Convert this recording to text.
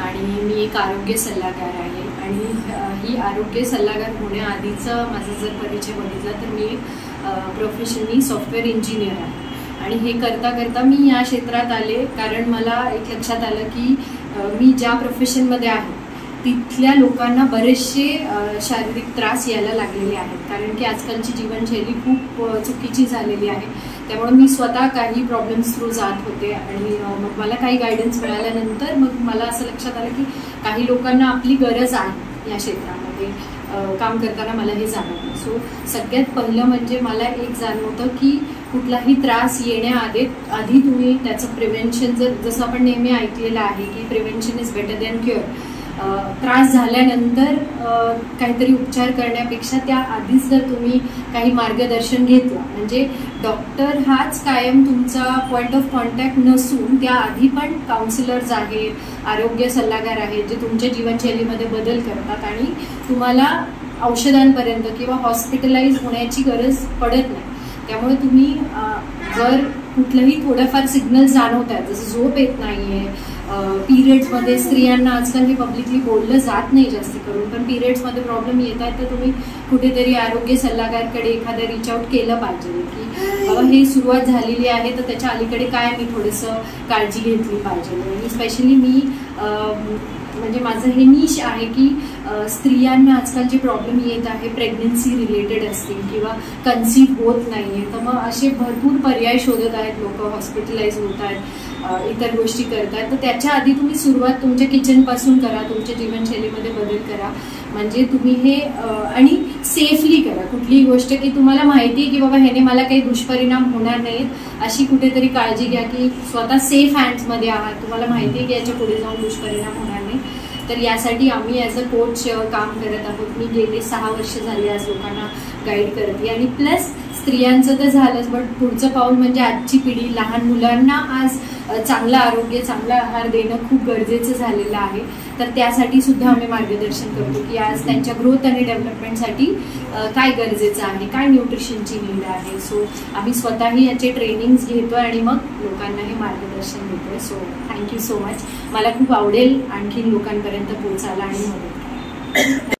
आणि मी एक आरोग्य सल्लागार आहे आणि ही आरोग्य सल्लागार होण्याआधीचा माझा जर परिचय बघितला तर मी प्रोफेशनली सॉफ्टवेअर इंजिनियर आहे आणि हे करता करता मी या क्षेत्रात आले कारण मला एक लक्षात आलं की मी ज्या प्रोफेशनमध्ये आहे तिथल्या लोकांना बरेचसे शारीरिक त्रास यायला लागलेले आहेत कारण की आजकालची जीवनशैली खूप चुकीची झालेली आहे. त्यामुळे मी स्वतः काही प्रॉब्लेम्स थ्रू जात होते आणि मग मला काही गायडन्स मिळाल्यानंतर मग मला असं लक्षात आलं की काही लोकांना आपली गरज आहे या क्षेत्रामध्ये काम करताना मला हे जाणवलं. सो सगळ्यात पहिलं म्हणजे मला एक जाणवतं की कुठलाही त्रास येण्याआधी तुम्ही त्याचं प्रिव्हेन्शन जसं आपण नेहमी ऐकलेलं आहे की prevention is better than cure. त्रास झाल्यानंतर काहीतरी उपचार करण्यापेक्षा त्या आधीच जर तुम्ही काही मार्गदर्शन घेतलं म्हणजे डॉक्टर हाच कायम तुमचा पॉइंट ऑफ कॉन्टॅक्ट नसून त्याआधी पण काउन्सिलर्स आहेत, आरोग्य सल्लागार आहेत जे तुमच्या जीवनशैलीमध्ये बदल करतात आणि तुम्हाला औषधांपर्यंत किंवा हॉस्पिटलाइज होण्याची गरज पडत नाही. त्यामुळे तुम्ही जर कुठलंही थोडंफार सिग्नल जाणवत आहेत जसं झोप येत नाहीये, पिरियड्समध्ये स्त्रियांना आजकाल हे पब्लिकली बोललं जात नाही जास्त करून पण पिरियड्समध्ये प्रॉब्लेम येत आहेत तर तुम्ही कुठेतरी आरोग्य सल्लागारकडे एखादं रिच आउट केलं पाहिजे की बाबा हे सुरुवात झालेली आहे तर त्याच्या अलीकडे काय मी थोडंसं काळजी घेतली पाहिजे. आणि स्पेशली मी म्हणजे माझं हे निश आहे की स्त्रियांना आजकाल जे प्रॉब्लेम येत आहे प्रेग्नन्सी रिलेटेड असतील किंवा कन्सीव्ह होत नाहीये तर मग असे भरपूर पर्याय शोधत आहेत लोक, हॉस्पिटलाइज होत आहेत, इतर गोष्टी करतात. तर त्याच्या आधी तुम्ही सुरुवात तुमच्या किचनपासून करा, तुमच्या जीवनशैलीमध्ये बदल करा म्हणजे तुम्ही हे आणि सेफली करा कुठलीही गोष्ट की तुम्हाला माहिती आहे की बाबा ह्याने मला काही दुष्परिणाम होणार नाहीत अशी कुठेतरी काळजी घ्या की स्वतः सेफ हँड्समध्ये आहात, तुम्हाला माहिती आहे की याच्या पुढे जाऊन दुष्परिणाम होणार नाही. तर यासाठी आम्ही ॲज अ कोच काम करत आहोत. मी गेले 6 वर्ष झाली आज लोकांना गाईड करते आणि प्लस स्त्रियांचं तर झालंच पण पुढचं पाऊल म्हणजे आजची पिढी, लहान मुलांना आज चांगलं आरोग्य, चांगला आहार देणं खूप गरजेचं झालेलं आहे. तर त्यासाठी सुद्धा आम्ही मार्गदर्शन करतो की आज त्यांच्या ग्रोथ आणि डेव्हलपमेंटसाठी काय गरजेचं आहे, काय न्यूट्रिशनची नीड आहे. सो आम्ही स्वतःही याचे ट्रेनिंग्स घेतो आणि मग लोकांना हे मार्गदर्शन देतोय. So thank you so much. मला खूप आवडेल आणखीन लोकांपर्यंत पोहोचायला आणि मदत करायला.